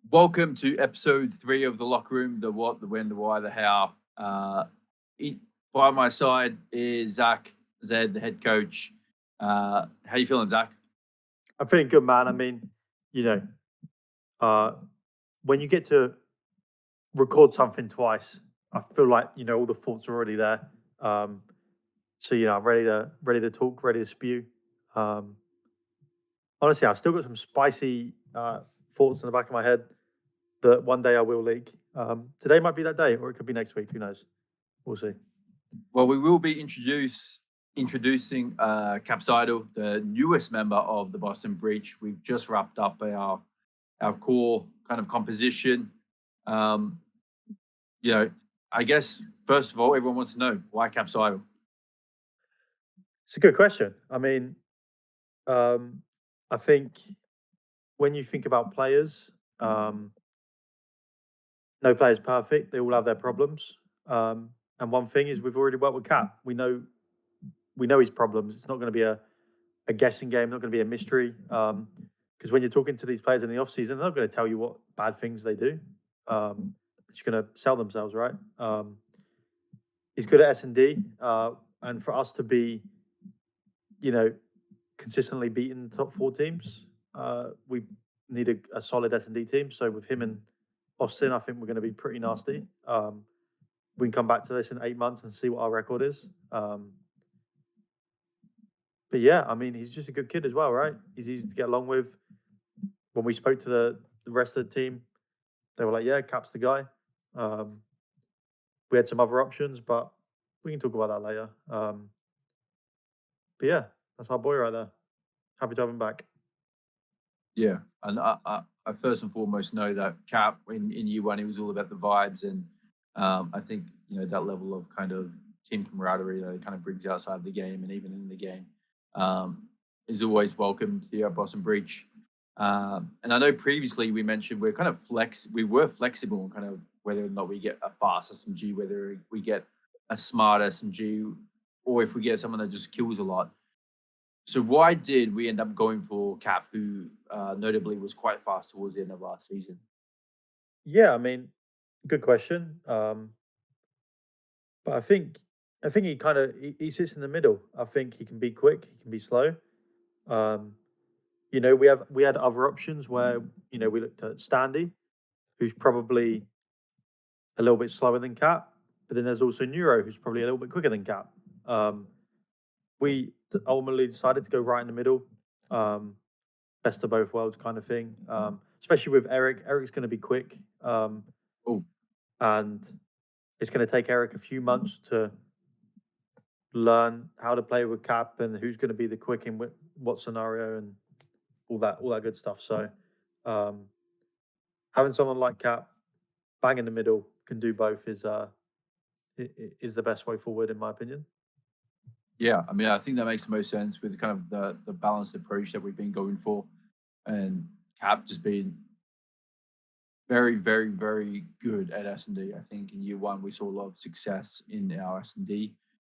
Welcome to episode 3 of the Locker Room, the what, the when, the why, the how. By my side is Zach, Zed, the head coach. How you feeling, Zach? I'm feeling good, man. I mean, you know, uh, when you get to record something twice, I feel like all the thoughts are already there. Um, I'm ready to talk, ready to spew. Um, Honestly, I've still got some spicy thoughts in the back of my head that one day I will leak. Today might be that day, or it could be next week. Who knows? We'll see. Well, we will be introducing Capsidal, the newest member of the Boston Breach. We've just wrapped up our core kind of composition. Um, you know, I guess first of all, everyone wants to know why Capsidal. It's a good question. I mean, um, I think when you think about players, no player's perfect. They all have their problems. And one thing is we've already worked with Cap. We know his problems. It's not going to be a guessing game, not going to be a mystery. Because when you're talking to these players in the offseason, they're not going to tell you what bad things they do. They're just going to sell themselves, right? He's good at S&D. And for us to be, you know, consistently beating top 4 teams, we need a solid S&D team. So with him and Austin, I think we're going to be pretty nasty. We can come back to this in 8 months and see what our record is. But yeah, I mean, he's just a good kid as well, right? He's easy to get along with. When we spoke to the rest of the team, they were like, "Yeah, Cap's the guy." Um, we had some other options, but we can talk about that later. But yeah, that's our boy right there. Happy to have him back. Yeah, and I first and foremost know that Cap in year one, it was all about the vibes, and I think that level of kind of team camaraderie that it kind of brings outside the game and even in the game um, is always welcomed here at Boston Breach. And I know previously we mentioned we were flexible in kind of whether or not we get a fast SMG, whether we get a smart SMG, or if we get someone that just kills a lot. So why did we end up going for Cap, who notably was quite fast towards the end of last season? Yeah, I mean, good question. But I think he sits in the middle. I think he can be quick, he can be slow. Um, we had other options where we looked at Standy, who's probably a little bit slower than Cap, but then there's also Neuro, who's probably a little bit quicker than Cap. We ultimately decided to go right in the middle, um, best of both worlds kind of thing. Especially with Eric. Eric's going to be quick, Oh, and it's going to take Eric a few months to learn how to play with Cap and who's going to be the quick in what scenario and all that good stuff. So um, having someone like Cap bang in the middle can do both is the best way forward in my opinion. yeah. I mean, I think that makes the most sense with kind of the balanced approach that we've been going for, and Cap just being very, very, very good at S&D. I think in year one we saw a lot of success in our S&D,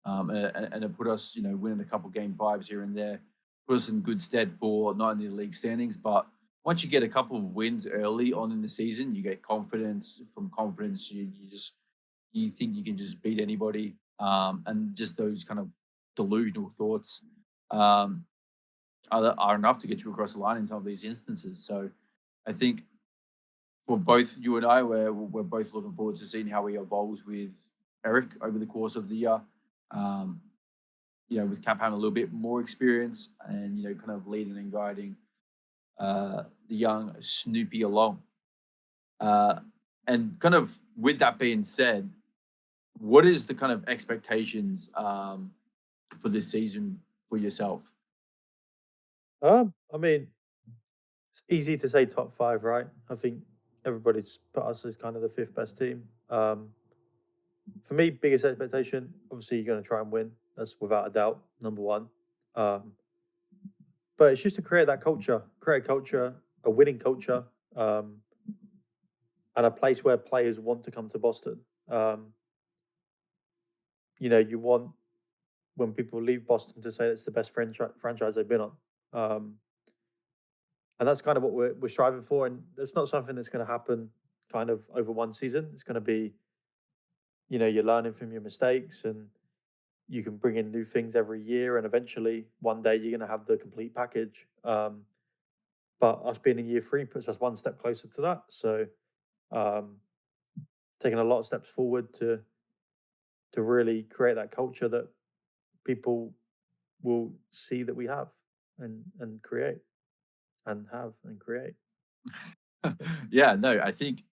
and it put us, winning a couple game fives here and there, put us in good stead for not only the league standings, but once you get a couple of wins early on in the season, you get confidence. From confidence, you think you can just beat anybody, and just those kind of delusional thoughts um, are enough to get you across the line in some of these instances. So I think for both you and I, we're both looking forward to seeing how he evolves with Eric over the course of the year. Um, with Cap having a little bit more experience and kind of leading and guiding the young Snoopy along. Uh, and kind of with that being said, what is the kind of expectations for this season for yourself? I mean, it's easy to say top 5, right? I think everybody's put us as kind of the fifth best team. For me, biggest expectation, obviously, you're going to try and win. That's without a doubt, number one. Um, but it's just to create that culture, create a culture, a winning culture, um, and a place where players want to come to Boston. Um, you want when people leave Boston to say it's the best franchise they've been on. Um, And that's kind of what we're striving for. And it's not something that's going to happen kind of over one season. It's going to be, you're learning from your mistakes, and you can bring in new things every year. And eventually, one day, you're going to have the complete package. But us being in year three puts us one step closer to that. So, um, taking a lot of steps forward to really create that culture that people will see that we have and create and have and create. Yeah, no, I think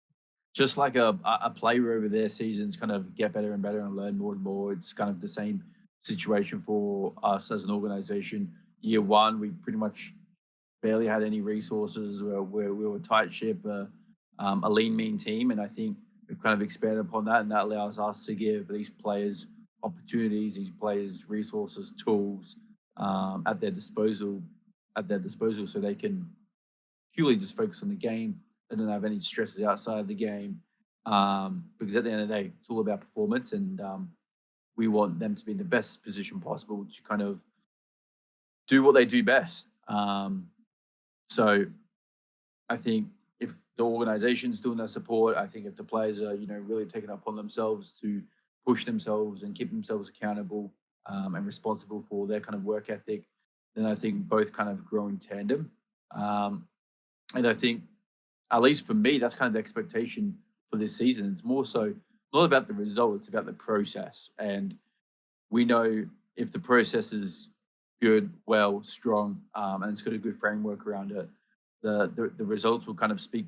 just like a player over their seasons kind of get better and better and learn more and more. It's kind of the same situation for us as an organization. Year one, we pretty much barely had any resources. We were a tight ship, a lean, mean team, and I think we've kind of expanded upon that, and that allows us to give these players opportunities, these players resources, tools at their disposal, so they can purely just focus on the game. They don't have any stresses outside of the game, because at the end of the day, it's all about performance, and we want them to be in the best position possible to kind of do what they do best. So I think if the organization's doing their support, I think if the players are, really taking it upon themselves to push themselves and keep themselves accountable and responsible for their kind of work ethic, then I think both kind of grow in tandem. Um, and I think, at least for me, that's kind of the expectation for this season. It's more so not about the result; it's about the process. And we know if the process is good, well, strong, and it's got a good framework around it, the results will kind of speak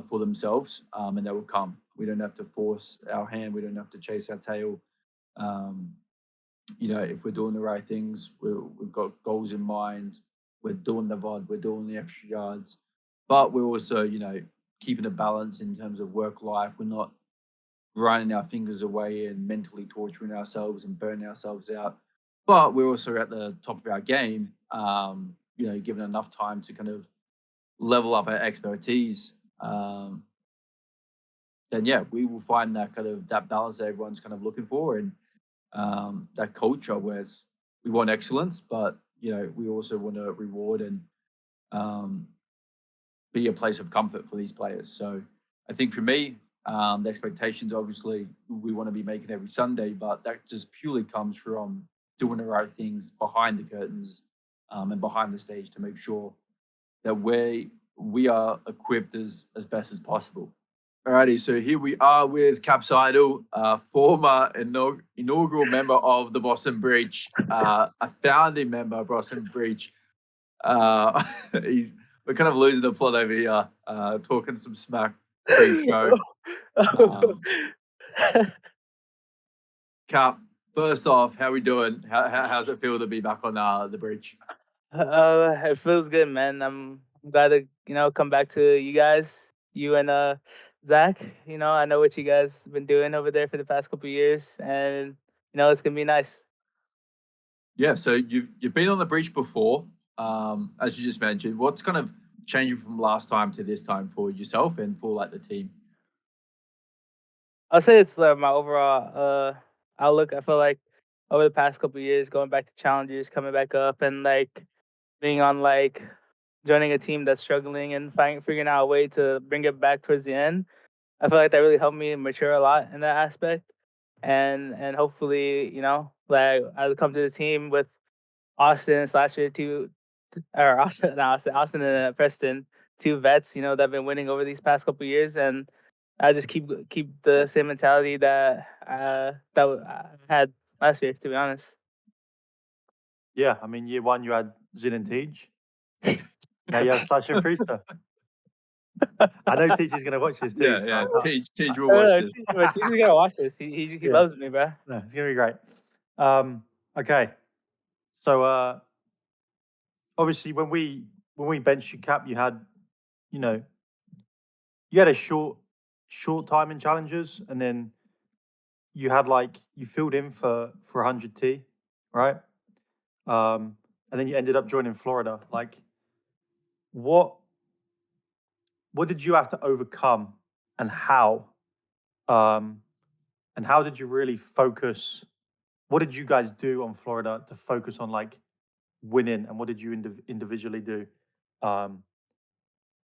for themselves, and they will come. We don't have to force our hand. We don't have to chase our tail. Um, if we're doing the right things, we've got goals in mind. We're doing the VOD. We're doing the extra yards, but we're also, keeping a balance in terms of work life. We're not grinding our fingers away and mentally torturing ourselves and burning ourselves out. But we're also at the top of our game, given enough time to kind of level up our expertise. Then yeah, we will find that kind of that balance that everyone's kind of looking for, and that culture where we want excellence, but we also want to reward and um, be a place of comfort for these players. So I think for me, the expectations obviously we want to be making every Sunday, but that just purely comes from doing the right things behind the curtains and behind the stage to make sure that we are equipped as best as possible. Alrighty, so here we are with Capsidal, former inaugural member of the Boston Breach, a founding member of Boston Breach. Uh, we're kind of losing the plot over here, talking some smack pre-show. Cap, first off, how we doing? How's it feel to be back on the Breach? It feels good, man. I'm glad to come back to you guys, you and Zach. I know what you guys been doing over there for the past couple years, and it's gonna be nice. Yeah, so you've been on the Breach before, as you just mentioned. What's kind of changing from last time to this time for yourself and for like the team? I'll say it's my overall outlook. I feel like over the past couple years, going back to challenges, coming back up, and like being on joining a team that's struggling and figuring out a way to bring it back towards the end. I feel like that really helped me mature a lot in that aspect, and hopefully, like I come to the team with Austin slash year two, or Austin, no, Austin and Preston, two vets, that've been winning over these past couple years, and I just keep the same mentality that I had last year, to be honest. Yeah, I mean, year one you had Zin and Tej. Now you have Sasha and Priester. I know Tej is going to watch this too. Yeah, So yeah. Teach will watch this. But he's gonna watch this. He Yeah. loves me, bro. No, it's going to be great. Okay, so obviously when we benched you, Cap, you had you know you had a short time in challenges, and then you had you filled in for 100T, right? And then you ended up joining Florida. Like, what what did you have to overcome, and how? Um, and how did you really focus? What did you guys do on Florida to focus on winning, and what did you individually do? Um,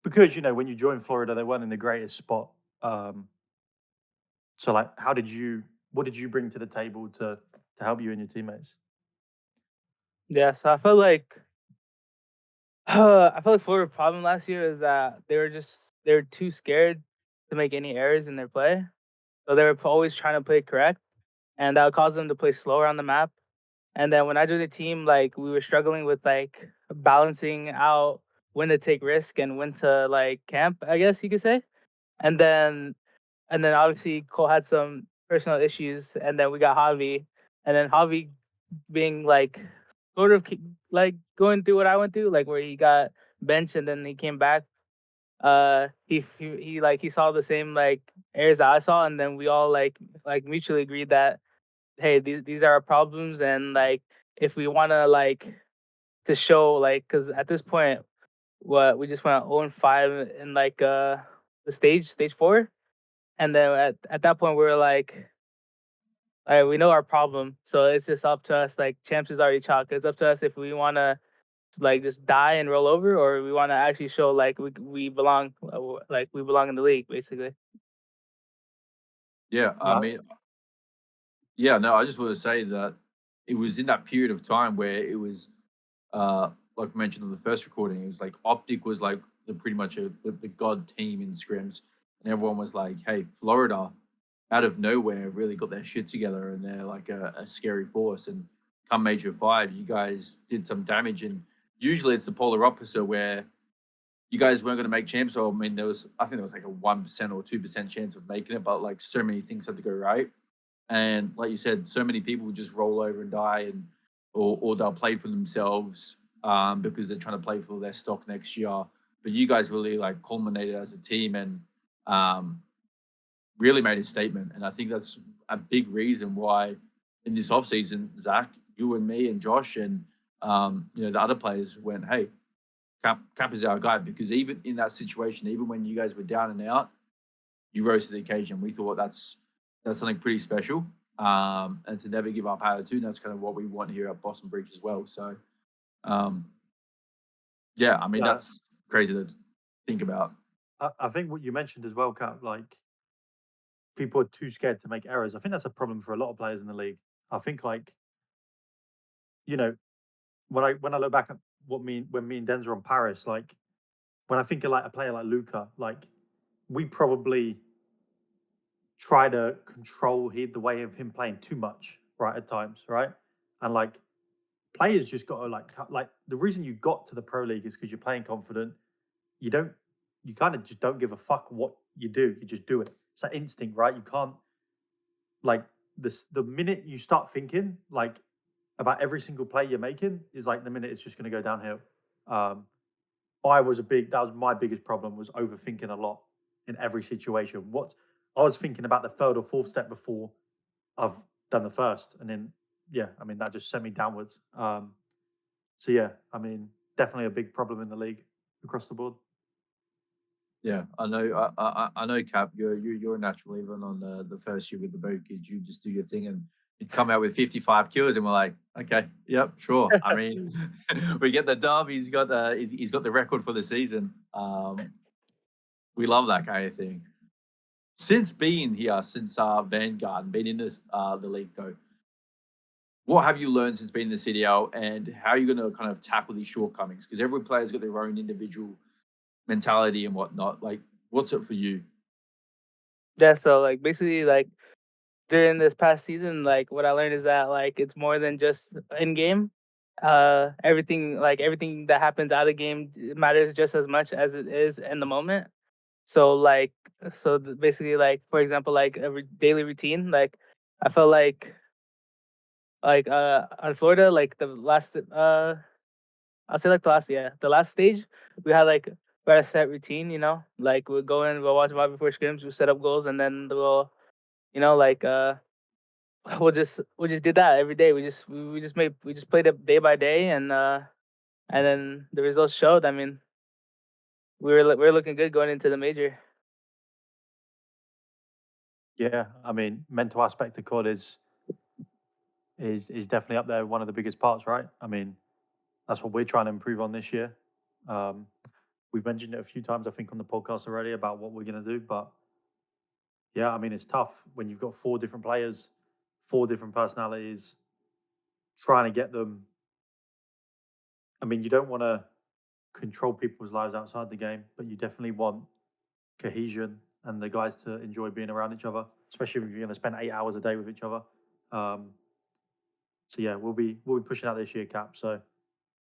because when you joined Florida, they weren't in the greatest spot. So like, what did you bring to the table to help you and your teammates? Yeah, so I feel like Florida's problem last year is that they were too scared to make any errors in their play. So they were always trying to play correct, and that would cause them to play slower on the map. And then when I joined the team, like we were struggling with like balancing out when to take risk and when to like camp, I guess you could say. And then obviously Cole had some personal issues, and then we got Javi, and then Javi being like sort of like going through what I went through, like where he got benched and then he came back. He saw the same like errors that I saw, and then we all like mutually agreed that hey, these are our problems, and like if we want to like to show like because at this point what we just went 0-5 in like the stage 4, and then at that point we were like, all right, we know our problem, so it's just up to us. Like champs is already chalked. It's up to us if we want to like just die and roll over, or we want to actually show like we belong, like we belong in the league, basically. Yeah, I mean, yeah, no, I just want to say that it was in that period of time where it was, like I mentioned on the first recording, it was like Optic was like pretty much the god team in scrims, and everyone was like, "Hey, Florida, out of nowhere, really got their shit together, and they're like a scary force." And come Major 5, you guys did some damage, and usually it's the polar opposite where you guys weren't going to make champs. So I mean, I think there was like a 1% or 2% chance of making it, but like so many things had to go right. And like you said, so many people would just roll over and die, and or they'll play for themselves because they're trying to play for their stock next year. But you guys really like culminated as a team and really made a statement. And I think that's a big reason why in this offseason, Zach, you and me and Josh and the other players went, hey, Cap is our guy, because even in that situation, even when you guys were down and out, you rose to the occasion. We thought that's something pretty special. And to never give up attitude, that's kind of what we want here at Boston Breach as well. So, yeah, I mean, that's crazy to think about. I think what you mentioned as well, Cap, like people are too scared to make errors. I think that's a problem for a lot of players in the league. I think like, when I look back at when me and Denz were on Paris, like when I think of like a player like Luca, like we probably try to control the way of him playing too much, right, at times, right? And like players just got to like the reason you got to the pro league is because you're playing confident. You kind of just don't give a fuck what you do. You just do it. It's that instinct, right? You can't like the minute you start thinking like about every single play you're making is like the minute it's just going to go downhill. That was my biggest problem, was overthinking a lot in every situation. What I was thinking about the third or fourth step before I've done the first, and then I mean that just sent me downwards. So yeah, I mean definitely a big problem in the league across the board. Yeah, I know. I know, Cap. You're a natural even on the first year with the boat kids. You just do your thing, and you'd come out with 55 kills, and we're like, okay, yep, sure. I mean, we get the dub. He's got the record for the season. We love that kind of thing. Since being here, since Vanguard and being in this the league though, what have you learned since being in the CDL, and how are you going to kind of tackle these shortcomings? Because every player's got their own individual mentality and whatnot. Like, what's it for you? Yeah, so like basically like during this past season, like what I learned is that like it's more than just in game. Everything that happens out of game matters just as much as it is in the moment. So like basically like for example like a daily routine. Like I felt like on Florida like the last I'll say like the last stage we had like we had a set routine. Like we'll go in, we'll watch Bobby before scrims, we'll set up goals, and then we'll like we'll just did that every day. We just played it day by day, and then the results showed. I mean, we were looking good going into the major. Yeah, I mean mental aspect of COD is definitely up there, one of the biggest parts, right? I mean that's what we're trying to improve on this year. We've mentioned it a few times, I think, on the podcast already about what we're going to do. But yeah, I mean, it's tough when you've got 4 different players, 4 different personalities, trying to get them. I mean, you don't want to control people's lives outside the game, but you definitely want cohesion and the guys to enjoy being around each other, especially if you're going to spend 8 hours a day with each other. So yeah, we'll be pushing out this year, Cap. So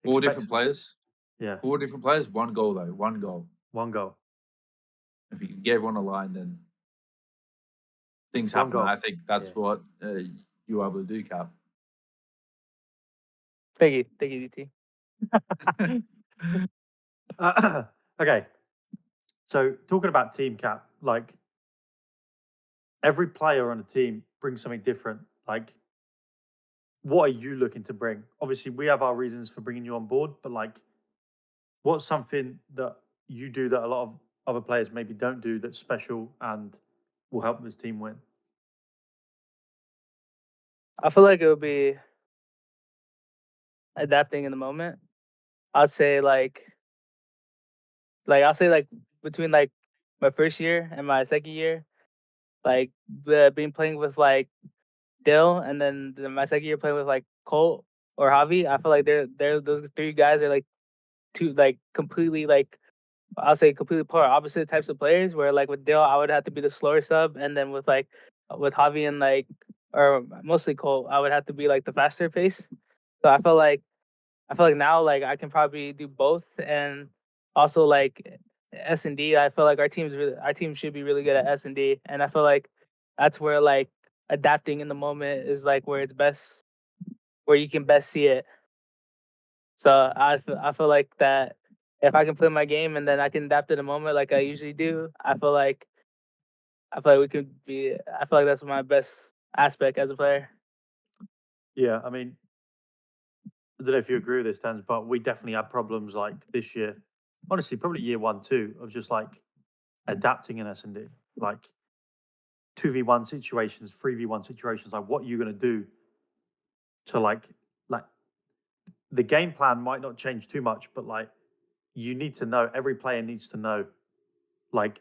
4 expect different some- players. Yeah, 4 different players, 1 goal though. 1 goal. 1 goal. If you can get everyone aligned, then things 1 happen. goal. I think that's Yeah. what you were able to do, Cap. Thank you, DT. Okay. So talking about team, Cap, like every player on a team brings something different. Like, what are you looking to bring? Obviously, we have our reasons for bringing you on board, but like, what's something that you do that a lot of other players maybe don't do that's special and will help this team win? I feel like it would be adapting in the moment. I'd say I'll say like between like my first year and my second year, like being playing with like Dill, and then my second year playing with like Colt or Javi. I feel like they're those 3 guys are like 2 like completely like I'll say completely polar opposite types of players. Where like with Dill, I would have to be the slower sub, and then with with Javi and like or mostly Colt, I would have to be like the faster pace. So I feel like now like I can probably do both, and also like S&D. I feel like our team should be really good at S&D, and I feel like that's where like adapting in the moment is like where it's best, where you can best see it. So I feel like that if I can play my game and then I can adapt in the moment like I usually do, I feel like we could be. I feel like that's my best aspect as a player. Yeah, I mean, I don't know if you agree with this, Dan, but we definitely had problems like this year. Honestly, probably year 1, 2 of just like adapting in S&D, like 2v1 situations, 3v1 situations. Like, what are you going to do to like the game plan might not change too much, but like you need to know, every player needs to know like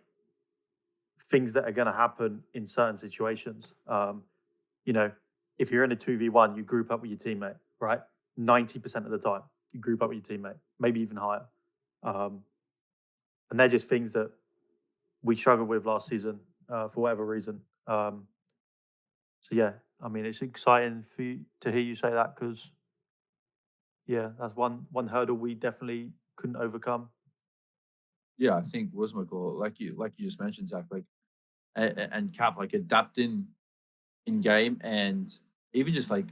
things that are going to happen in certain situations. You know, if you're in a 2v1, you group up with your teammate, right? 90% of the time, you group up with your teammate, maybe even higher. And they're just things that we struggled with last season for whatever reason. So yeah, I mean, it's exciting for you to hear you say that because yeah, that's one hurdle we definitely couldn't overcome. Yeah, I think was my goal. Like you just mentioned, Zach, like and Cap, like adapting in game, and even just like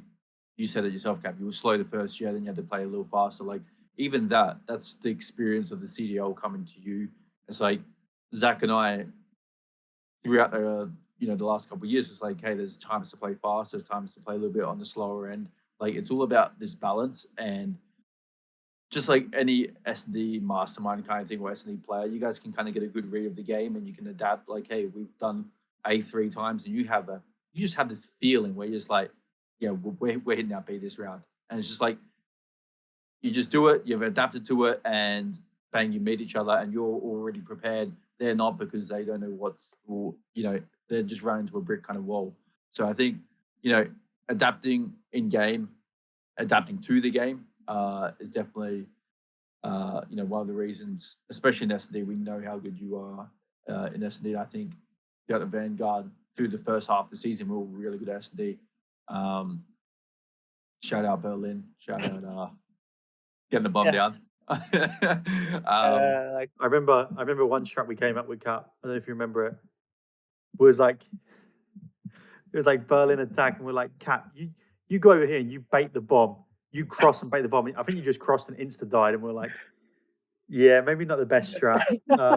you said it yourself, Cap, you were slow the first year, then you had to play a little faster. Like even that's the experience of the CDL coming to you. It's like Zach and I throughout the last couple of years, it's like, hey, there's times to play fast, there's times to play a little bit on the slower end. Like it's all about this balance, and just like any SD mastermind kind of thing or SD player, you guys can kind of get a good read of the game and you can adapt. Like, hey, we've done A 3 times, and you just have this feeling where you're just like, yeah, we're hitting our B this round, and it's just like you just do it, you've adapted to it, and bang, you meet each other, and you're already prepared. They're not, because they don't know they're just running into a brick kind of wall. So I think adapting in game, adapting to the game is definitely one of the reasons, especially in S&D. We know how good you are in S&D. I think you got the Vanguard through the first half of the season. We were really good at S&D. Shout out Berlin. Shout out getting the bomb down. I remember one strat we came up with, Cap. I don't know if you remember it. It was like Berlin attack, and we're like, Cap, you go over here and you bait the bomb. You cross and bait the bomb. I think you just crossed and insta died, and we're like, yeah, maybe not the best strat.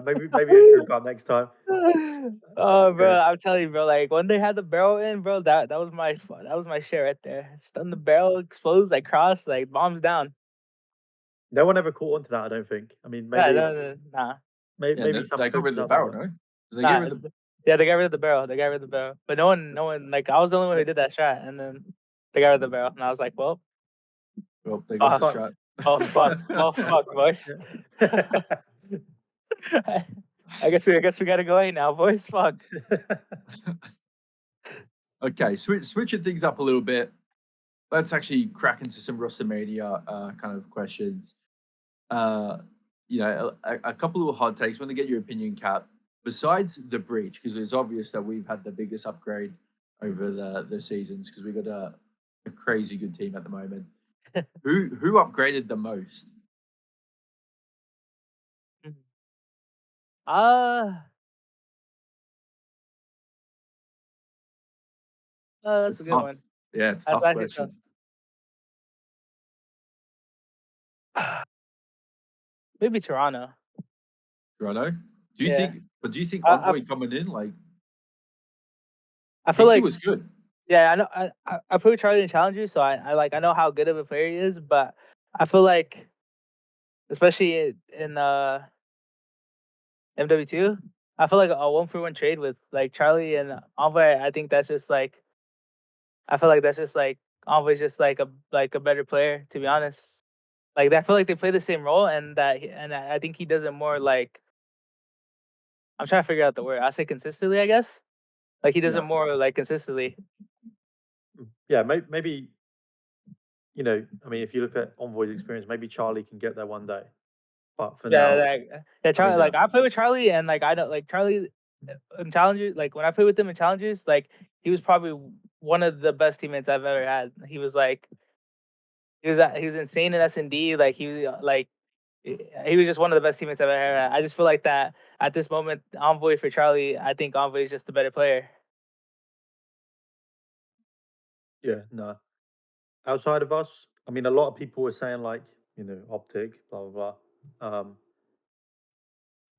Maybe a group up next time. Oh, bro, I'm telling you, bro. Like when they had the barrel in, bro, that was my shit right there. Stun the barrel, explodes, like cross, like bombs down. No one ever caught on to that, I don't think. I mean, maybe nah. maybe some they got rid of the coaches barrel, out there, no? Did they Nah, get rid of the yeah, they got rid of the barrel. They got rid of the barrel. But no one like I was the only one who did that strat, and then they got rid of the barrel, and I was like, well, Well, they got the strat. oh fuck, boys. I guess we gotta go away now, boys. Fuck. Okay, switching things up a little bit. Let's actually crack into some WrestleMania kind of questions. A couple of hot takes. Want to get your opinion, Cap. Besides the breach, because it's obvious that we've had the biggest upgrade over the seasons, because we've got a crazy good team at the moment. Who upgraded the most? That's It's a good tough. one. Yeah, it's a That's tough actually tough. question. Maybe Toronto. Toronto. Do you Yeah. think? But do you think I Envoy coming in like I feel Pixie like was good? yeah, I know I put Charlie in challenges, so I know how good of a player he is, but I feel like especially in MW2, I feel like a 1-for-1 trade with like Charlie and Envoy. I think that's just like I feel like that's just like Envoy's just like a better player, to be honest. Like I feel like they play the same role, and I think he does it more like I'm trying to figure out the word. I say consistently, I guess. Like he does Yeah. it more like consistently. Yeah, maybe I mean, if you look at Envoy's experience, maybe Charlie can get there one day. But for Yeah, now, yeah. I Charlie, mean, like I play with Charlie, and like I don't like Charlie in challenges. Like when I played with him in challenges, like he was probably one of the best teammates I've ever had. He was like he was insane in S&D. Like he was just one of the best teammates I've ever had. I just feel like that at this moment, Envoy for Charlie. I think Envoy is just the better player. yeah, no. Outside of us, I mean, a lot of people were saying like, Optic, blah blah blah.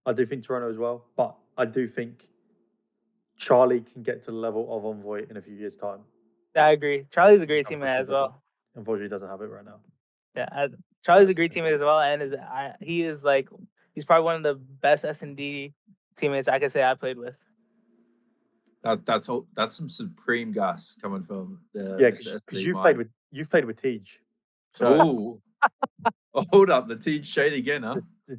I do think Toronto as well, but I do think Charlie can get to the level of Envoy in a few years' time. Yeah, I agree. Charlie's a Just great teammate as well. unfortunately doesn't have it right now. Yeah, Charlie's a great teammate as well, and he is like he's probably one of the best S&D teammates I could say I played with. That's all. That's some supreme gas coming from the Yeah, Mr. because SD mind. you've played with Tej. So hold up, the team shade again, huh? The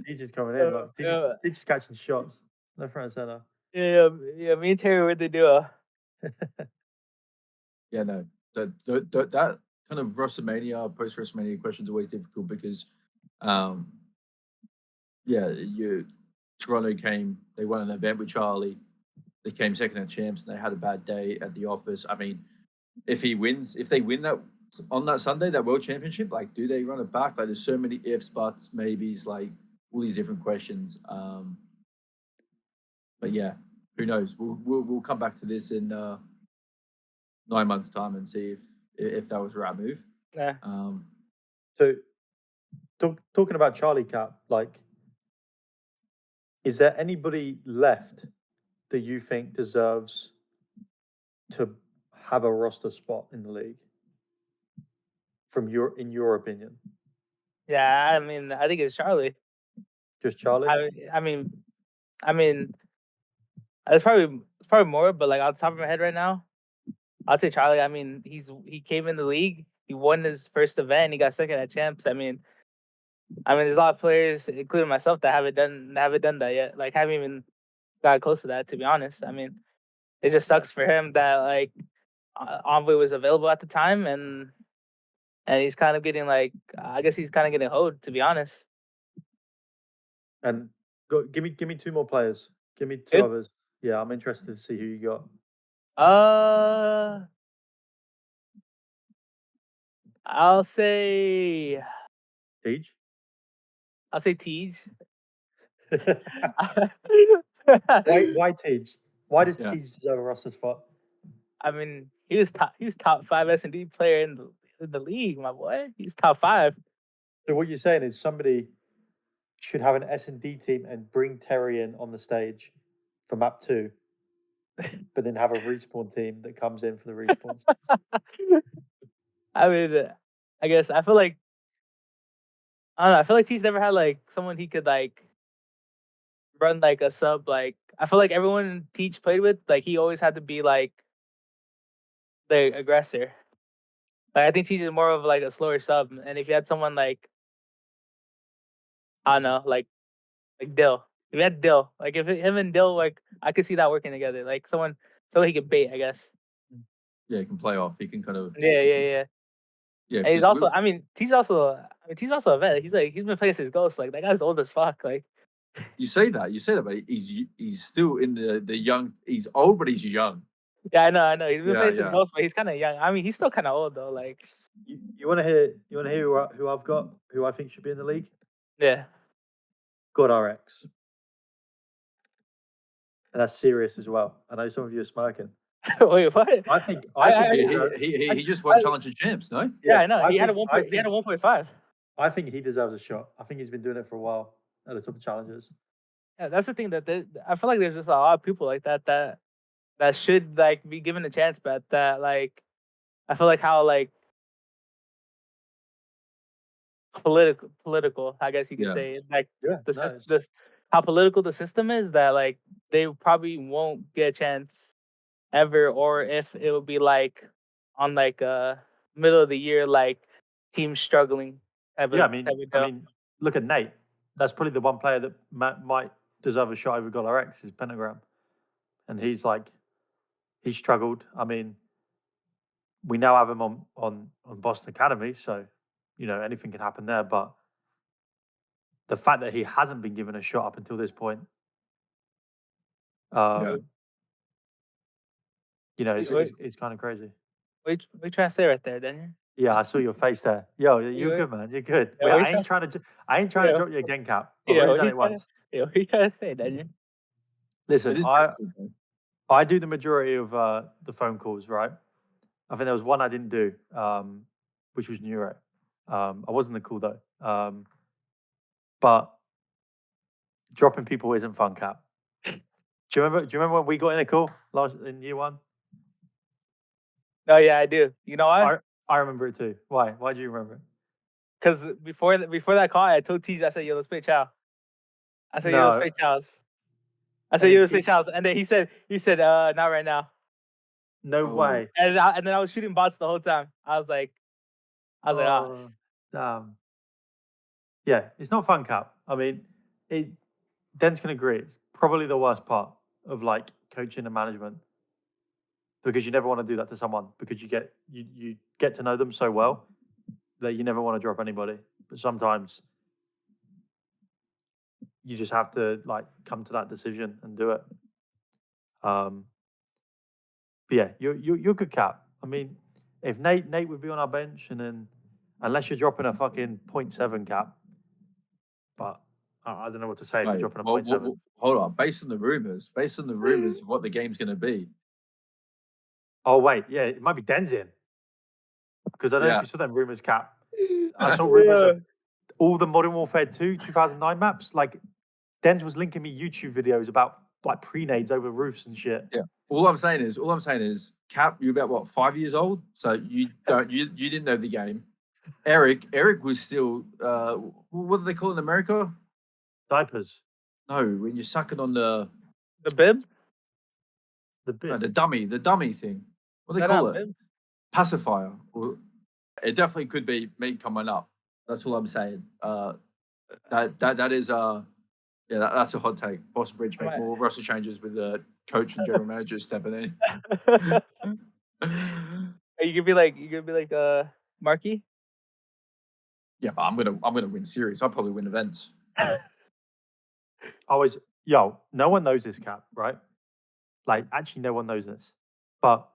Tej is coming in. Like, Yeah. Tej is catching shots left, front, and center. Yeah. Me and Terry were the duo. Yeah, no, that kind of WrestleMania, post WrestleMania questions are always difficult because, um, yeah, Toronto came, they won an event with Charlie, they came second at champs, and they had a bad day at the office. I mean, if they win that on that Sunday, that World Championship, like, do they run it back? Like, there's so many ifs, buts, maybes, like all these different questions. But yeah, who knows? We'll come back to this in 9 months' time and see if that was the right move. Yeah. So, talking about Charlie Cap, like, is there anybody left that you think deserves to have a roster spot in the league? In your opinion, Yeah, I mean, I think it's Charlie. just Charlie? I mean, it's probably more, but like on top of my head right now, I'd say Charlie. I mean, he came in the league, he won his first event, he got second at champs. I mean, there's a lot of players, including myself, that haven't done that yet. Like, haven't even got close to that. To be honest, I mean, it just sucks for him that like Envoy was available at the time, and he's kind of getting like I guess he's kind of getting hoed. To be honest. And give me two more players. Give me two Good. others. Yeah, I'm interested to see who you got. I'll say Tej? Tej. Why Tej? Why does Yeah. Tej deserve a roster spot? I mean, he was top 5 S&D player in the league, my boy. He's top 5. So what you're saying is somebody should have an S&D team and bring Terry in on the stage for map 2, but then have a respawn team that comes in for the respawns. I mean, I guess I feel like I don't know. I feel like he's never had like someone he could like run like a sub. Like I feel like everyone Teach played with, like he always had to be like the aggressor. Like I think Teach is more of like a slower sub, and if you had someone like I don't know, like like Dill. If we had Dill, like if him and Dill, like I could see that working together. Like someone he could bait, I guess. Yeah, he can play off. He can kind of Yeah. yeah. And he's 'Cause also, he's also a vet. He's been playing since Ghost. Like that guy's old as fuck. Like you say that, but he's still in the young. He's old, but he's young. yeah, I know. He's been Yeah, playing since yeah. Ghost, but he's kind of young. I mean, he's still kind of old though. Like You want to hear? You want to hear who I've got? Who I think should be in the league? yeah. God RX. And that's serious as well. I know some of you are smirking. Wait, what? I think He just won Challenger Champs, no? Yeah, I know. I He had a think- 1. I He had a think- 1.5. I think he deserves a shot. I think he's been doing it for a while at the top of challenges. Yeah, that's the thing I feel like there's just a lot of people like that should like be given a chance, but that like I feel like how like political, I guess you could Yeah. say, like Yeah, the how political the system is, that like they probably won't get a chance ever, or if it would be like on like middle of the year, like teams struggling. Type Yeah, of, type of I deal. mean, look at Nate. That's probably the one player that might deserve a shot over God RX is Pentagram, and he's struggled. I mean, we now have him on Boston Academy, so anything can happen there. But the fact that he hasn't been given a shot up until this point, Yeah. it's kind of crazy. What you trying to say right there, Daniel? Yeah, I saw your face there. Yo, you're good, man. You're good. Yeah, Wait, what you I ain't trying to Yeah. drop you again, Cap. I've Yeah, already what done you it once. what you trying to say, Daniel? Listen, It is I difficult, though. I do the majority of the phone calls, right? I think there was one I didn't do, which was Neuro. I wasn't the call though. But dropping people isn't fun, Cap. Do you remember when we got in a call in year one? Oh yeah, I do. You know why? I remember it too. Why? Why do you remember it? Because before that call, I told TJ, I said, "Yo, let's play Chow." I said, "Yo, let's No. play Chows." I said, And "Yo, then let's play Chows," and then he said, "Not right now." No Oh. way. And then I was shooting bots the whole time. I was like, ah. Oh, damn. Yeah, it's not fun, Cap. I mean, Denz can agree. It's probably the worst part of like coaching and management, because you never want to do that to someone, because you get to know them so well that you never want to drop anybody. But sometimes you just have to like come to that decision and do it. But yeah, you're good, Cap. I mean, if Nate would be on our bench, and then unless you're dropping a fucking 0.7 Cap, but I don't know what to say if you're Right. dropping a Well, 0.7. hold on. Based on the rumors of what the game's going to be. Oh wait, yeah, it might be Denzin, because I don't know Yeah. if you saw them rumors, Cap. I saw rumors of all the Modern Warfare 2 2009 maps. Like, Denz was linking me YouTube videos about like pre-nades over roofs and shit. Yeah. All I'm saying is, Cap, you're about what, 5 years old, so you didn't know the game. Eric was still what do they call it in America? Diapers. No, when you're sucking on the bib. The bit. no, the dummy thing. What do they No, call no, it? bib. Pacifier. It definitely could be me coming up. That's all I'm saying. That is that's a hot take. Boston Bridge make Right. more roster changes with the coach and general manager stepping in. You could be like Marky. Yeah, but I'm gonna win series. I'll probably win events. No one knows this, Cap, right? Like, actually, no one knows this. But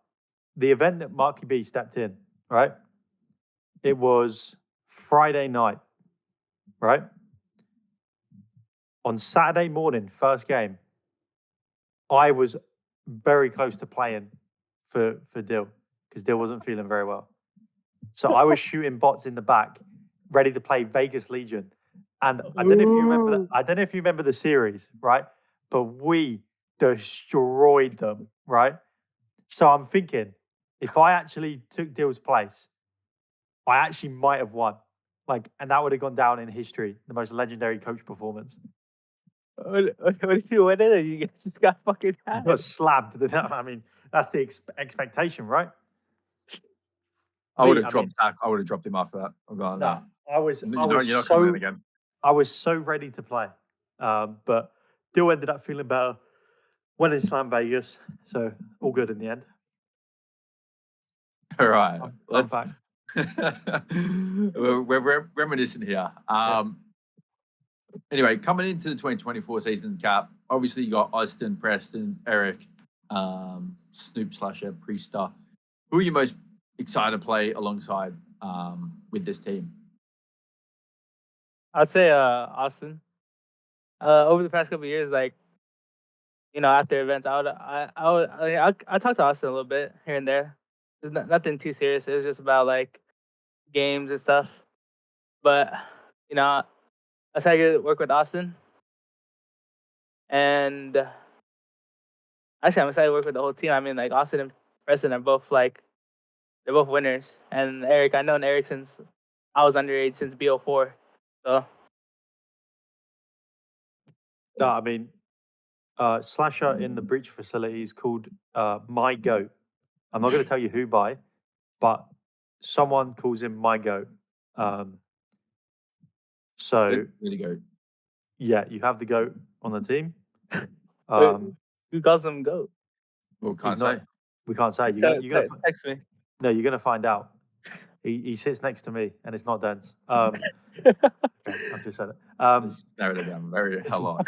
the event that Marky B stepped in, right? It was Friday night, right? On Saturday morning, first game, I was very close to playing for Dill, because Dill wasn't feeling very well. So I was shooting bots in the back, ready to play Vegas Legion. And I don't know if you remember I don't know if you remember the series, right? But we destroyed them, right? So I'm thinking, if I actually took Dill's place, I actually might have won. Like, and that would have gone down in history, the most legendary coach performance. What if you win it and you just got fucking You got slammed. I mean, that's the expectation, right? I would have I dropped Zach. I would have dropped him after that. I'm going, No, I was you're not coming in again. I was so ready to play. But Dill ended up feeling better. Went in Slam Vegas, so all good in the end. All right, Fun let's. fact. we're reminiscing here. Anyway, coming into the 2024 season, Cap, obviously you got Austin, Preston, Eric, Snoop Slasher, Priester. Who are you most excited to play alongside with this team? I'd say Austin. Over the past couple of years, like, after events, I talked to Austin a little bit here and there. There's nothing too serious. It was just about like games and stuff. But I decided to work with Austin, and actually, I'm excited to work with the whole team. I mean, like Austin and Preston are both they're both winners, and Eric, I've known Eric since I was underage, since BO4. So No, I mean, Slasher in the breach facility is called My Goat. I'm not going to tell you who by, but someone calls him My Goat. So Really go. yeah, you have the goat on the team. who calls him GOAT? Well, can't not- say. We can't say. You're gonna Text me. no, you're gonna find out. He sits next to me, and it's not Denz. Okay, I've just said it. Just narrowed it down very a lot.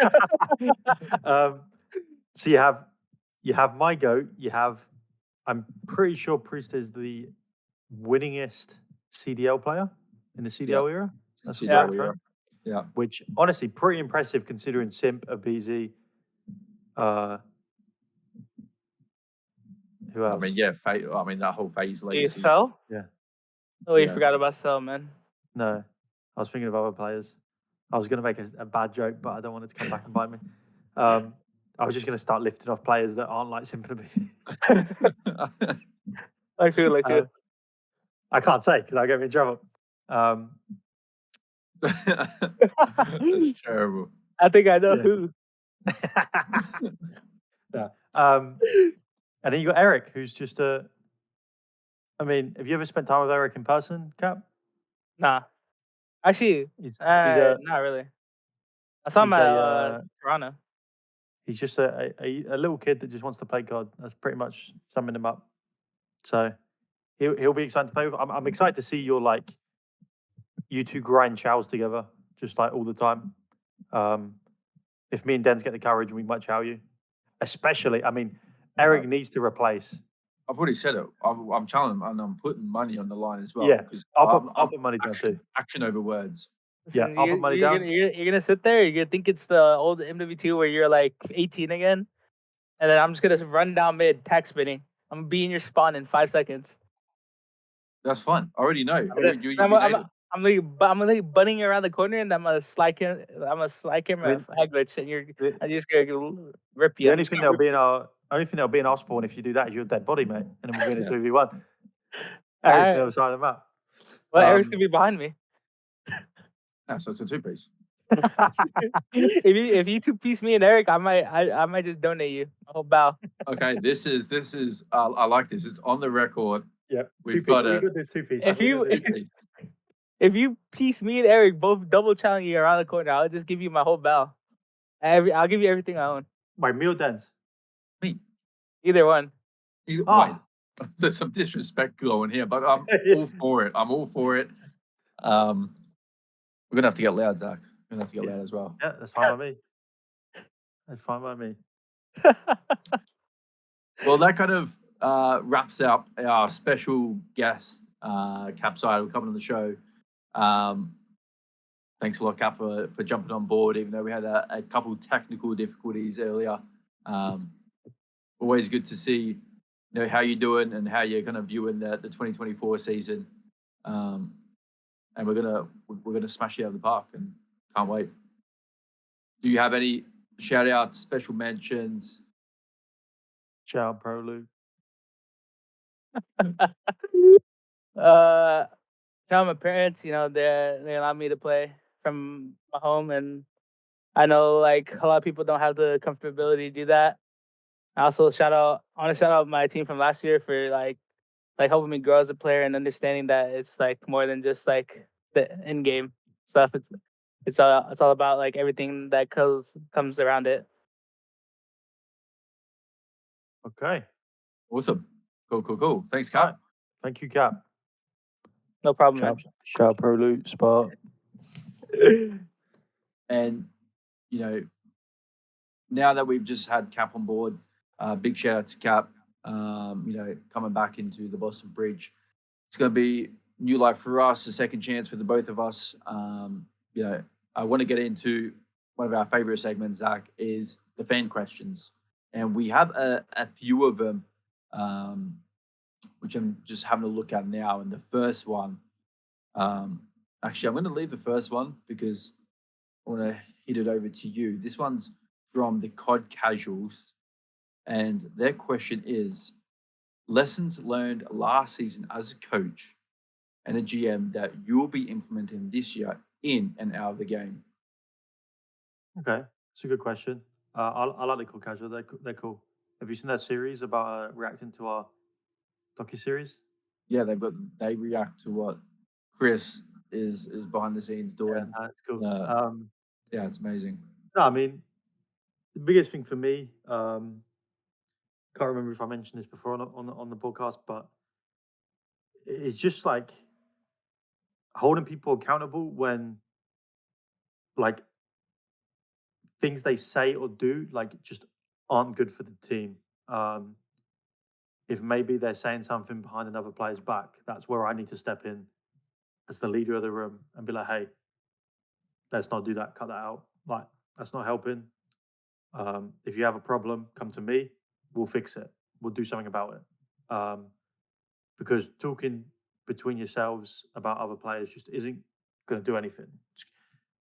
So you have My Goat. You have. I'm pretty sure Priest is the winningest CDL player in the CDL era. That's See correct, that, right? yeah. Which honestly pretty impressive considering Simp, Abizi, who else? I mean, yeah, I mean, that whole phase You legacy. Cell? Yeah. Oh, you Yeah. forgot about Cell, man. No, I was thinking of other players. I was going to make a bad joke, but I don't want it to come back and bite me. I was just going to start lifting off players that aren't like Simp and Abizi. Like who? I can't say because I get me in trouble. That's terrible. I think I know Yeah. who. Yeah. And then you got Eric, who's just a. I mean, have you ever spent time with Eric in person, Cap? Nah. Actually, He's not really. I saw him he's at a, Toronto. he's just a little kid that just wants to play God. That's pretty much summing him up. So he'll be excited to play with. I'm excited to see you two grind chows together, just like all the time. If me and Denz get the courage, we might chow you. Especially, I mean, Eric needs to replace. I've already said it. I'm challenging and I'm putting money on the line as well. Yeah, because I'll put money down action, too. action over words. Yeah, Listen, I'll put money down. You're gonna sit there. You're gonna think it's the old MW2 where you're like 18 again, and then I'm just gonna run down mid, tax spinning. I'm gonna be in your spawn in 5 seconds. That's fine. I already know. I'm like bunning around the corner, and I'm gonna slide him. I'm gonna slide him a flag glitch, and I'm just gonna rip you. The only thing that'll be in our spawn if you do that is your dead body, mate, and then we'll be in a 2v1. Eric's on the other side of the map. Well, Eric's gonna be behind me. Yeah, so it's a two-piece. if you two-piece me and Eric, I might just donate you a whole bow. Okay, this is. I like this. It's on the record. Yep. We've got a a two piece. If you piece me and Eric both double challenge you around the corner, I'll just give you my whole bow. I'll give you everything I own. Wait, me or Denz? Me. Either one. Wait, there's some disrespect going here, but I'm all for it. I'm all for it. We're gonna have to get loud, Zach. We're gonna have to get loud as well. Yeah, that's fine by me. That's fine by me. Well, that kind of wraps up our special guest, Capsidal, coming on the show. Thanks a lot, Cap, for jumping on board, even though we had a couple technical difficulties earlier. Always good to see how you're doing and how you're kind of viewing the 2024 season. And we're gonna smash it out of the park, and can't wait. Do you have any shout outs, special mentions? Shout out Pro Luke. Shout out my parents. They allowed me to play from my home, and I know like a lot of people don't have the comfortability to do that. I also I want to shout out my team from last year for like helping me grow as a player and understanding that it's like more than just like the in game stuff. it's all about like everything that comes around it. Okay. Awesome. Cool. Thanks, All right. Cap. Thank you, Cap. No problem, man. Shout out Pro Loot, Spark. And, now that we've just had Cap on board, big shout out to Cap, coming back into the Boston Bridge. It's going to be new life for us, a second chance for the both of us. I want to get into one of our favorite segments, Zach, is the fan questions. And we have a few of them, which I'm just having a look at now. And the first one, actually, I'm going to leave the first one because I want to hit it over to you. This one's from the COD Casuals. And their question is lessons learned last season as a coach and a GM that you'll be implementing this year in and out of the game. Okay, it's a good question. I like the Cool Casual. They're cool. Have you seen that series about reacting to our docu-series? Yeah, they react to what Chris is behind the scenes doing. Yeah, it's cool. Yeah, it's amazing. No, I mean, the biggest thing for me, can't remember if I mentioned this before on the podcast, but it's just like holding people accountable when like things they say or do like just aren't good for the team. If maybe they're saying something behind another player's back, that's where I need to step in as the leader of the room and be like, hey, let's not do that, cut that out. Like, that's not helping. If you have a problem, come to me, we'll fix it. We'll do something about it. Because talking between yourselves about other players just isn't going to do anything.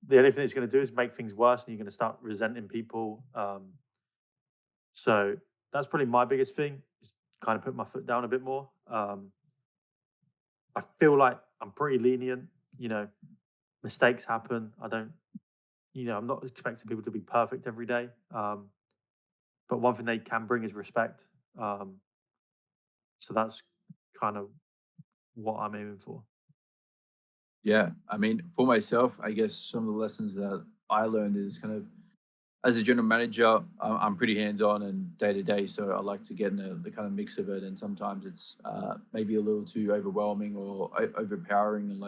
The only thing it's going to do is make things worse and you're going to start resenting people. So that's probably my biggest thing, is kind of put my foot down a bit more. I feel like I'm pretty lenient, mistakes happen. I'm not expecting people to be perfect every day. But one thing they can bring is respect. So that's kind of what I'm aiming for. Yeah, I mean, for myself, I guess some of the lessons that I learned is kind of as a general manager, I'm pretty hands-on and day-to-day, so I like to get in the kind of mix of it. And sometimes it's maybe a little too overwhelming or overpowering, and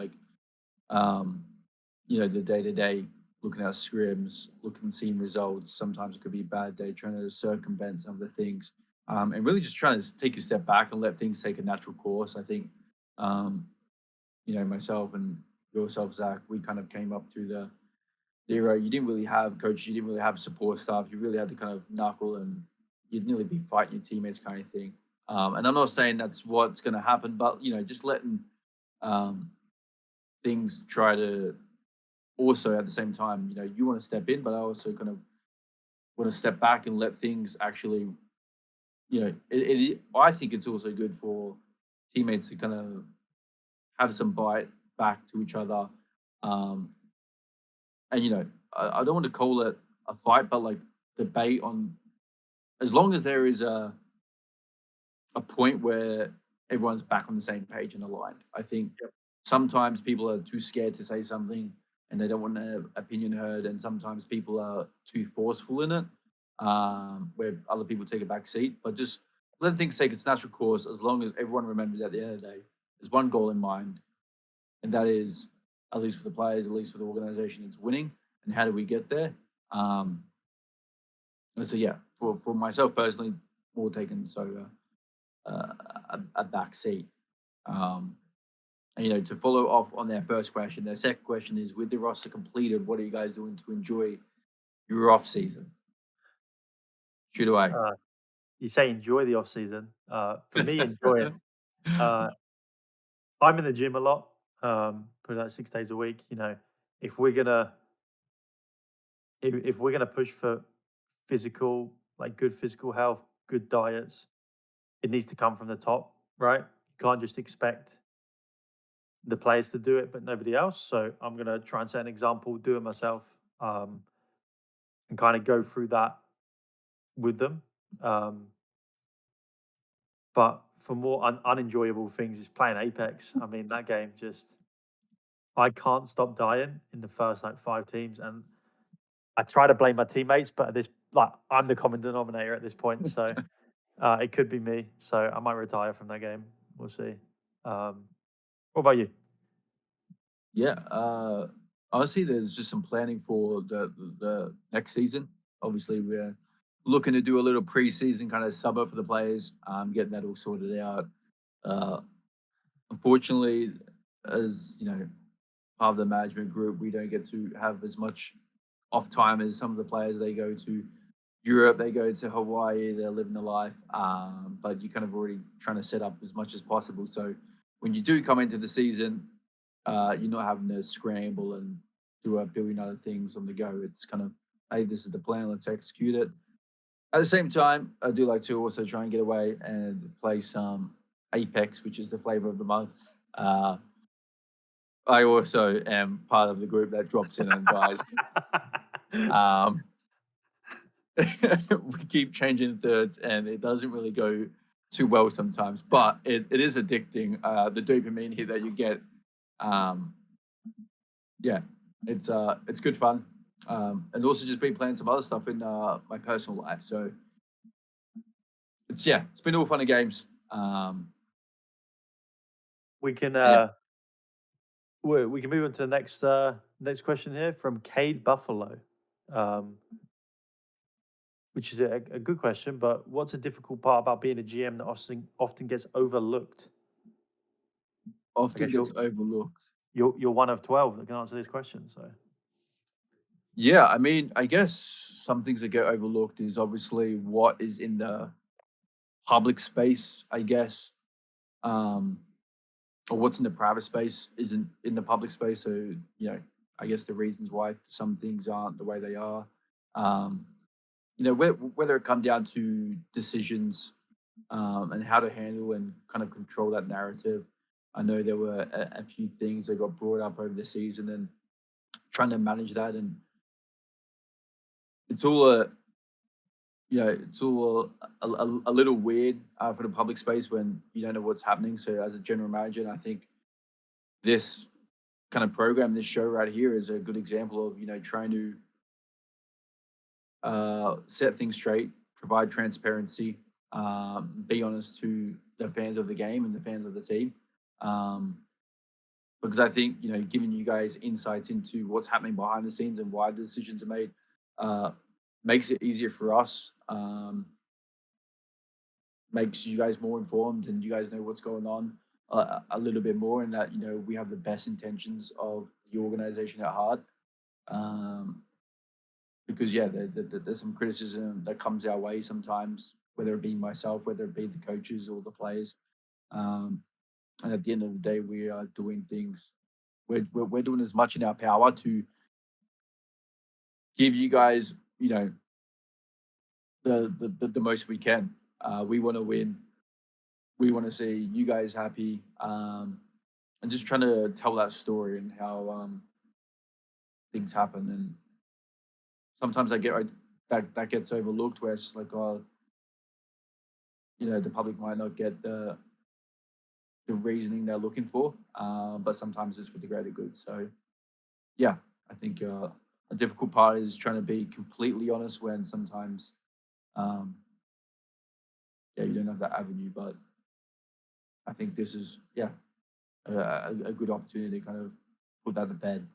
the day-to-day, looking at scrims, looking seeing results. Sometimes it could be a bad day, trying to circumvent some of the things, and really just trying to take a step back and let things take a natural course. I think, myself and yourself, Zach, we kind of came up through the era. You didn't really have coaches, you didn't really have support staff. You really had to kind of knuckle and you'd nearly be fighting your teammates, kind of thing. And I'm not saying that's what's going to happen, but just letting things try to also at the same time, you want to step in, but I also kind of want to step back and let things actually, I think it's also good for teammates to kind of have some bite back to each other. And I don't want to call it a fight, but like debate on, as long as there is a point where everyone's back on the same page and aligned. I think sometimes people are too scared to say something and they don't want their opinion heard, and sometimes people are too forceful in it, where other people take a back seat. But just let things take its natural course, as long as everyone remembers at the end of the day, there's one goal in mind, and that is, at least for the players, at least for the organization, it's winning. And how do we get there? And so, yeah, for myself personally, more taken a back seat. And, to follow off on their first question, their second question is, with the roster completed, what are you guys doing to enjoy your off season? Shoot away. You say enjoy the off season. For me, enjoy it. I'm in the gym a lot, probably like 6 days a week. If we're gonna if we're gonna push for physical, like good physical health, good diets, it needs to come from the top, right? You can't just expect the players to do it, but nobody else. So I'm gonna try and set an example, do it myself, and kind of go through that with them. But for more unenjoyable things, is playing Apex. I mean, that game just I can't stop dying in the first like 5 teams, and I try to blame my teammates, but at this like I'm the common denominator at this point, so it could be me. So I might retire from that game. We'll see. What about you? Yeah, honestly, there's just some planning for the next season. Obviously, we're looking to do a little preseason kind of summer for the players, getting that all sorted out. Uh, Unfortunately, as you know, part of the management group, we don't get to have as much off time as some of the players. They go to Europe, they go to Hawaii, they're living the life. But you're kind of already trying to set up as much as possible. So when you do come into the season, you're not having to scramble and do a billion other things on the go. It's kind of, hey, this is the plan, let's execute it. At the same time, I do like to also try and get away and play some Apex, which is the flavor of the month. I also am part of the group that drops in and dies. We keep changing thirds, and it doesn't really go too well sometimes, but it is addicting. The dopamine hit that you get, um, yeah, it's good fun. And also just been playing some other stuff in my personal life. So it's been all fun and games. We can Yeah. we can move on to the next question here from Cade Buffalo, um, which is a good question. But what's a difficult part about being a GM that often gets overlooked? I Often guess gets overlooked. you're one of 12 that can answer this question. So Yeah, I mean, I guess some things that get overlooked is obviously what is in the public space, I guess. Um, or what's in the private space isn't in the public space. So, I guess the reasons why some things aren't the way they are. Um, whether it come down to decisions and how to handle and kind of control that narrative. I know there were a few things that got brought up over the season and trying to manage that. And it's all it's all a little weird for the public space when you don't know what's happening. So as a general manager, and I think this kind of program, this show right here is a good example of, trying to set things straight, provide transparency, be honest to the fans of the game and the fans of the team. Um, because I think, giving you guys insights into what's happening behind the scenes and why the decisions are made uh, makes it easier for us, makes you guys more informed and you guys know what's going on a little bit more, and that, we have the best intentions of the organization at heart. Um, because there's some criticism that comes our way sometimes, whether it be myself, whether it be the coaches or the players. And at the end of the day, we are doing things. We're doing as much in our power to give you guys, the most we can. We want to win. We want to see you guys happy, and just trying to tell that story and how things happen. And sometimes I get that gets overlooked, where it's just like, oh, the public might not get the reasoning they're looking for, but sometimes it's for the greater good. So, yeah, I think a difficult part is trying to be completely honest when sometimes, you don't have that avenue. But I think this is, a good opportunity to kind of put that to bed.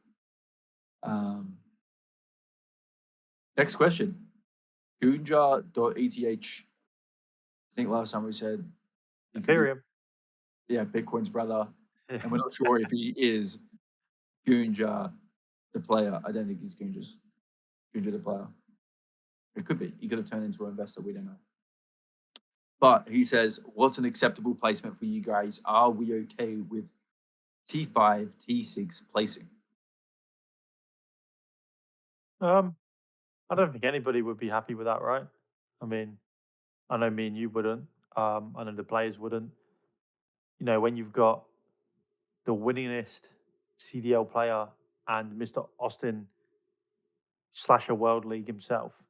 Um, Next question, Goonja.eth. I think last time we said Imperium. Yeah, Bitcoin's brother, and we're not sure if he is Goonja the player. I don't think he's Goonja the player. It could be. He could have turned into an investor. We don't know. But he says, what's an acceptable placement for you guys? Are we okay with T5, T6 placing? I don't think anybody would be happy with that, right? I mean, I know me and you wouldn't. I know the players wouldn't. When you've got the winningest CDL player and Mr. Austin / a World League himself,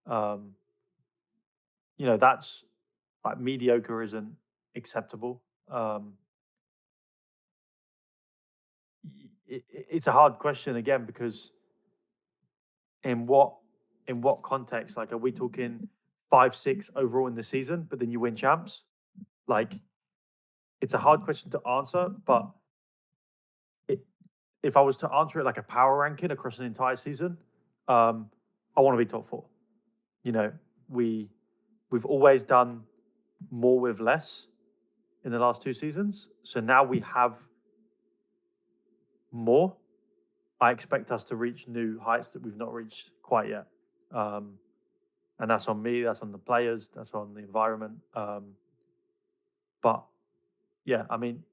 um, that's like mediocre isn't acceptable. it's a hard question again because in what context? Like, are we talking 5-6 overall in the season, but then you win champs? Like, it's a hard question to answer, but if I was to answer it like a power ranking across an entire season, I want to be top 4. You know, we've always done more with less in the last 2 seasons, so now we have more. I expect us to reach new heights that we've not reached quite yet, and that's on me. That's on the players. That's on the environment. But yeah, I mean,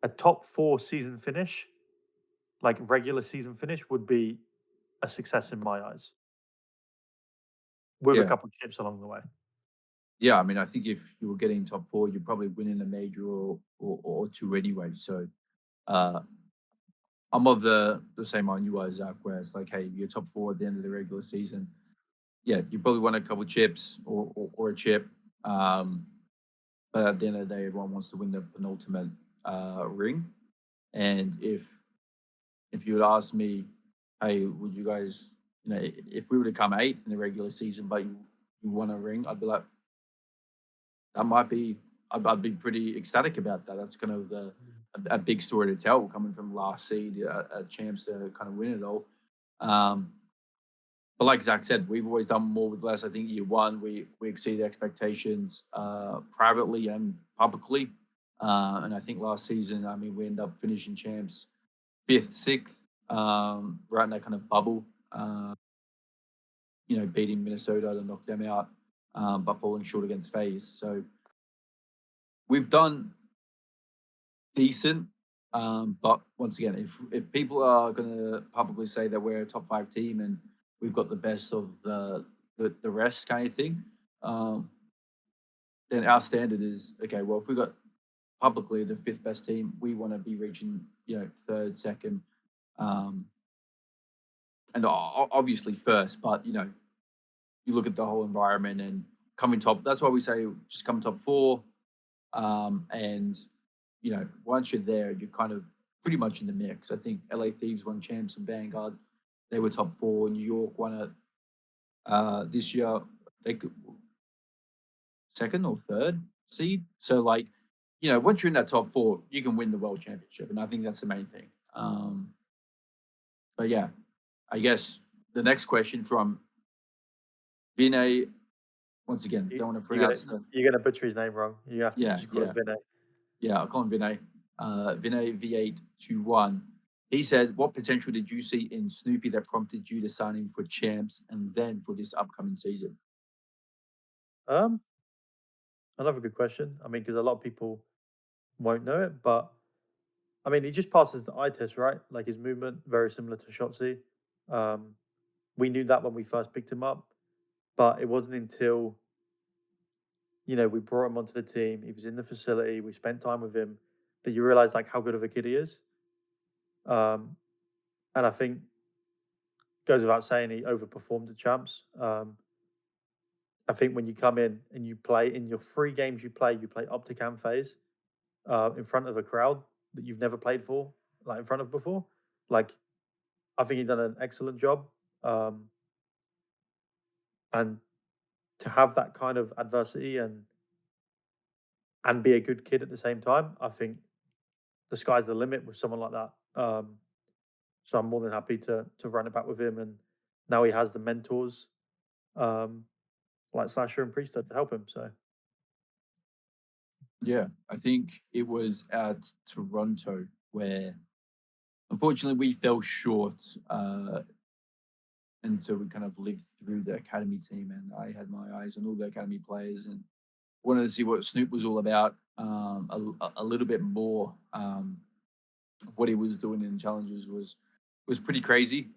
a top 4 season finish, like regular season finish, would be a success in my eyes, with a Yeah. couple of chips along the way. Yeah, I mean, I think if you were getting top 4, you're probably winning a major or 2 anyway. So I'm of the same mind you are, Zach, where it's like, hey, you're top 4 at the end of the regular season. Yeah, you probably won a couple chips or a chip. But at the end of the day, everyone wants to win the penultimate ring. And if you would ask me, hey, would you guys, if we were to come 8th in the regular season, but you won a ring, I'd be like, that might be, I'd be pretty ecstatic about that. That's kind of a big story to tell, coming from last seed, a chance to kind of win it all. But like Zach said, we've always done more with less. I think year 1, we exceeded expectations privately and publicly. And I think last season, I mean, we ended up finishing champs 5th, 6th, right in that kind of bubble. Beating Minnesota to knock them out, but falling short against FaZe. So we've done decent. But once again, if people are going to publicly say that we're a top 5 team and we've got the best of the rest kind of thing, then our standard is, okay, well, if we got publicly the 5th best team, we want to be reaching, 3rd, 2nd, and obviously 1st. But, you look at the whole environment and coming top. That's why we say just come top 4. And, once you're there, you're kind of pretty much in the mix. I think LA Thieves won champs and Vanguard. They were top 4. New York won it this year. They could 2nd or 3rd seed. So, like, once you're in that top 4, you can win the world championship. And I think that's the main thing. But yeah, I guess the next question from Vinay. Once again, don't want to pronounce you're gonna butcher his name wrong. You have to just call him Vinay. Yeah, I'll call him Vinay. Vinay V821. He said, what potential did you see in Snoopy that prompted you to sign him for champs and then for this upcoming season? Another good question. I mean, because a lot of people won't know it, but I mean, he just passes the eye test, right? Like his movement, very similar to Shotzi. We knew that when we first picked him up, but it wasn't until we brought him onto the team. He was in the facility. We spent time with him that you realize like how good of a kid he is. And I think goes without saying he overperformed the champs. I think when you come in and you play in your 3 games you play up to cam phase in front of a crowd that you've never played for, like in front of before. Like, I think he's done an excellent job. And to have that kind of adversity and be a good kid at the same time, I think the sky's the limit with someone like that. So I'm more than happy to run it back with him, and now he has the mentors like Slasher and Priesthood to help him. So yeah, I think it was at Toronto where unfortunately we fell short until we kind of lived through the academy team, and I had my eyes on all the academy players and wanted to see what Snoop was all about a little bit more. What he was doing in challenges was pretty crazy.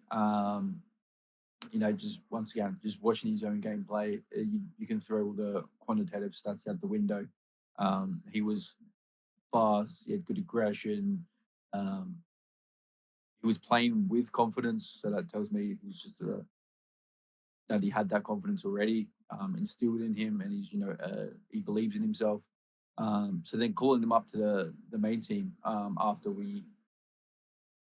Just once again, just watching his own gameplay, you can throw all the quantitative stats out the window. He was fast, he had good aggression. He was playing with confidence, so that tells me he was just that he had that confidence already instilled in him, and he's he believes in himself. So then calling him up to the main team after we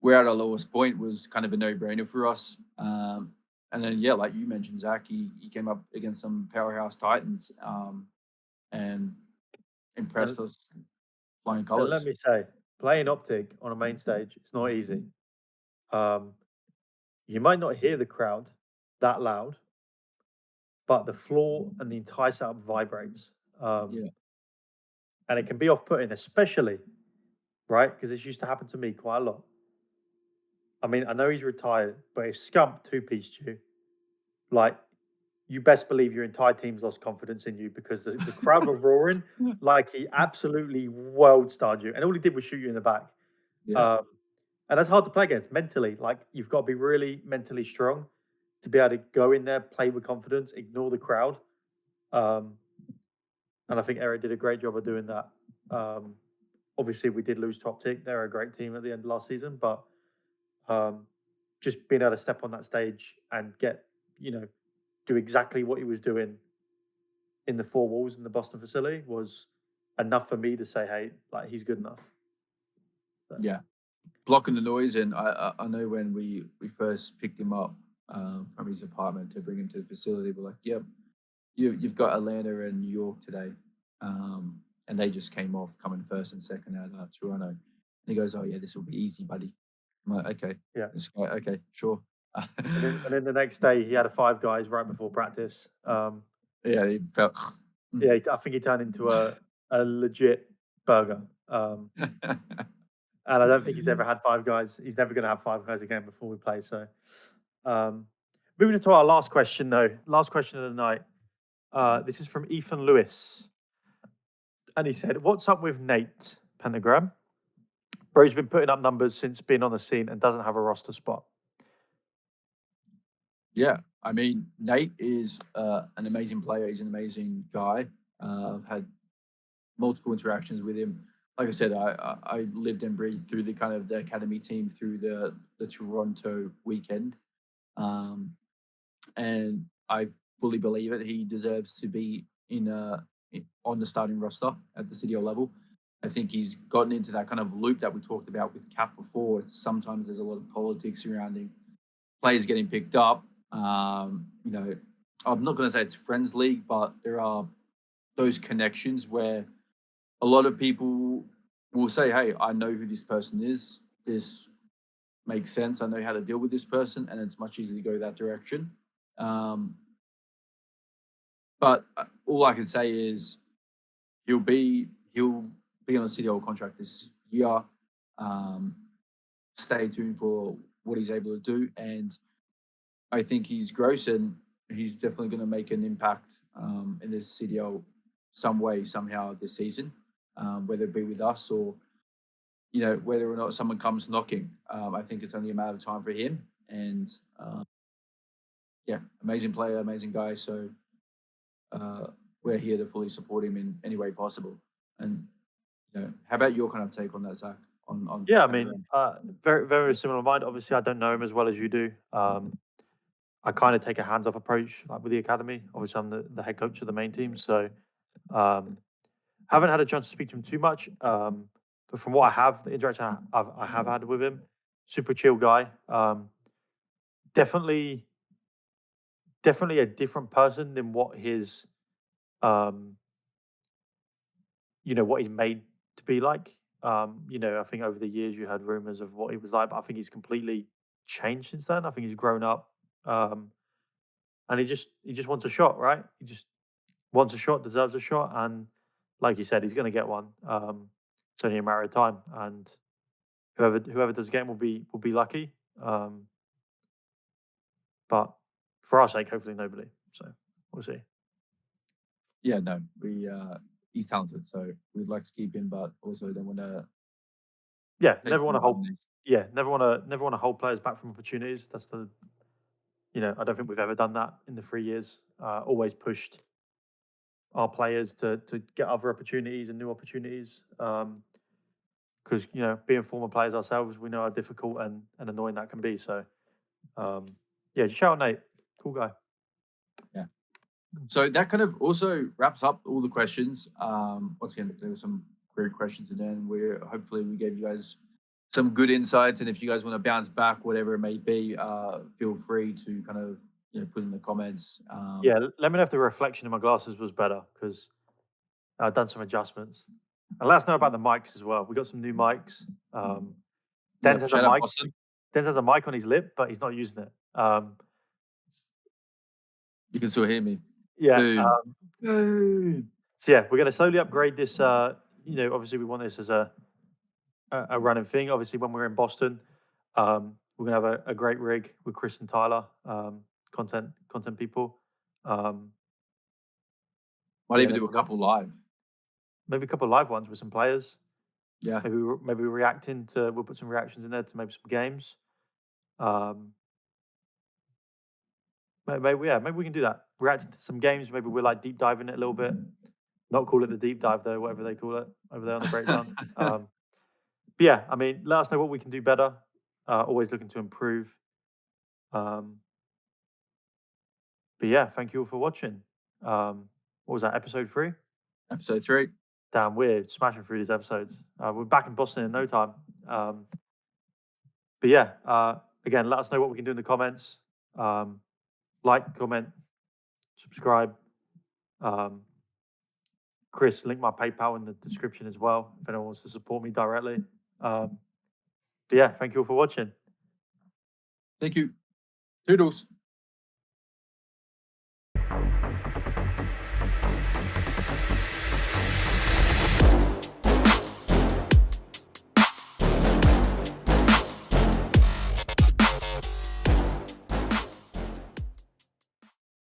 we're at our lowest point was kind of a no-brainer for us. And then, yeah, like you mentioned, Zach, he came up against some powerhouse Titans and impressed us flying And colors. let me say, playing Optic on a main stage, it's not easy. You might not hear the crowd that loud, but the floor and the entire setup vibrates. Yeah. And it can be off-putting, especially, right? Because this used to happen to me quite a lot. I mean, I know he's retired, but if Scump two-pieced you, like, you best believe your entire team's lost confidence in you because the crowd were roaring like he absolutely world-starred you. And all he did was shoot you in the back. Yeah. And that's hard to play against mentally. Like, you've got to be really mentally strong to be able to go in there, play with confidence, ignore the crowd. And I think Eric did a great job of doing that. Obviously, we did lose to Optic. They're a great team at the end of last season, but just being able to step on that stage and get, do exactly what he was doing in the four walls in the Boston facility was enough for me to say, hey, like, he's good enough. Yeah. Blocking the noise. And I know when we first picked him up from his apartment to bring him to the facility, we're like, yep, you've got Atlanta and New York today. And they just came off coming first and second out of Toronto. And he goes, oh, yeah, this will be easy, buddy. I'm like, okay. Yeah. Okay, sure. And then the next day, he had a Five Guys right before practice. Yeah, he felt. Yeah, I think he turned into a legit burger. And I don't think he's ever had Five Guys. He's never going to have Five Guys again before we play. So, moving into our last question, though. Last question of the night. This is from Ethan Lewis. And he said, what's up with Nate Pentagram? Bro's been putting up numbers since being on the scene and doesn't have a roster spot. Yeah, I mean, Nate is an amazing player. He's an amazing guy. I've had multiple interactions with him. Like I said, I lived and breathed through the kind of the academy team through the Toronto weekend, and I fully believe it. He deserves to be on the starting roster at the CDL level. I think he's gotten into that kind of loop that we talked about with Cap before. Sometimes there's a lot of politics surrounding players getting picked up. I'm not going to say it's friends league, but there are those connections where a lot of people will say, hey, I know who this person is. This makes sense. I know how to deal with this person, and it's much easier to go that direction. But all I can say is he'll be on a CDL contract this year. Stay tuned for what he's able to do, and I think he's gross, and he's definitely going to make an impact in this CDL some way, somehow this season, whether it be with us or, whether or not someone comes knocking. I think it's only a matter of time for him. And yeah, amazing player, amazing guy. So we're here to fully support him in any way possible. And, how about your kind of take on that, Zach? Yeah, I mean, very, very similar mind. Obviously, I don't know him as well as you do. I kind of take a hands-off approach, like with the academy. Obviously, I'm the head coach of the main team, so haven't had a chance to speak to him too much. But from what I have, the interaction I have had with him, super chill guy. Definitely a different person than what his, what he's made to be like. I think over the years you heard rumors of what he was like, but I think he's completely changed since then. I think he's grown up. And he just wants a shot, right? He just wants a shot, deserves a shot, and like you said, he's going to get one. It's only a matter of time, and whoever does get him will be lucky. But for our sake, hopefully nobody. So we'll see. Yeah, no, he's talented, so we'd like to keep him, but also don't want to. Yeah, never want to hold. Yeah, never want to hold players back from opportunities. That's the. I don't think we've ever done that in the 3 years. Always pushed our players to get other opportunities and new opportunities. Because being former players ourselves, we know how difficult and annoying that can be. So, yeah, just shout out Nate, cool guy. Yeah. So that kind of also wraps up all the questions. Once again, there were some great questions, and then hopefully we gave you guys some good insights. And if you guys want to bounce back, whatever it may be, feel free to kind of put in the comments. Yeah, let me know if the reflection in my glasses was better because I've done some adjustments. And let us know about the mics as well. We got some new mics. Denz has a shout out mic. Boston. Denz has a mic on his lip, but he's not using it. You can still hear me. Yeah. Boom. So yeah, we're going to slowly upgrade this. Obviously we want this as a running thing. Obviously, when we're in Boston, we're going to have a great rig with Chris and Tyler, content people. Might even do a couple live. Maybe a couple of live ones with some players. Yeah. Maybe we're reacting to. We'll put some reactions in there to maybe some games. Maybe we can do that. Reacting to some games. Maybe we're like deep diving it a little bit. Not call it the deep dive though, whatever they call it over there on the breakdown. But yeah, I mean, let us know what we can do better. Always looking to improve. But yeah, thank you all for watching. What was that, episode 3? Episode 3. Damn, we're smashing through these episodes. We're back in Boston in no time. But yeah, again, let us know what we can do in the comments. Like, comment, subscribe. Chris, link my PayPal in the description as well if anyone wants to support me directly. But yeah, thank you all for watching. Thank you. Toodles.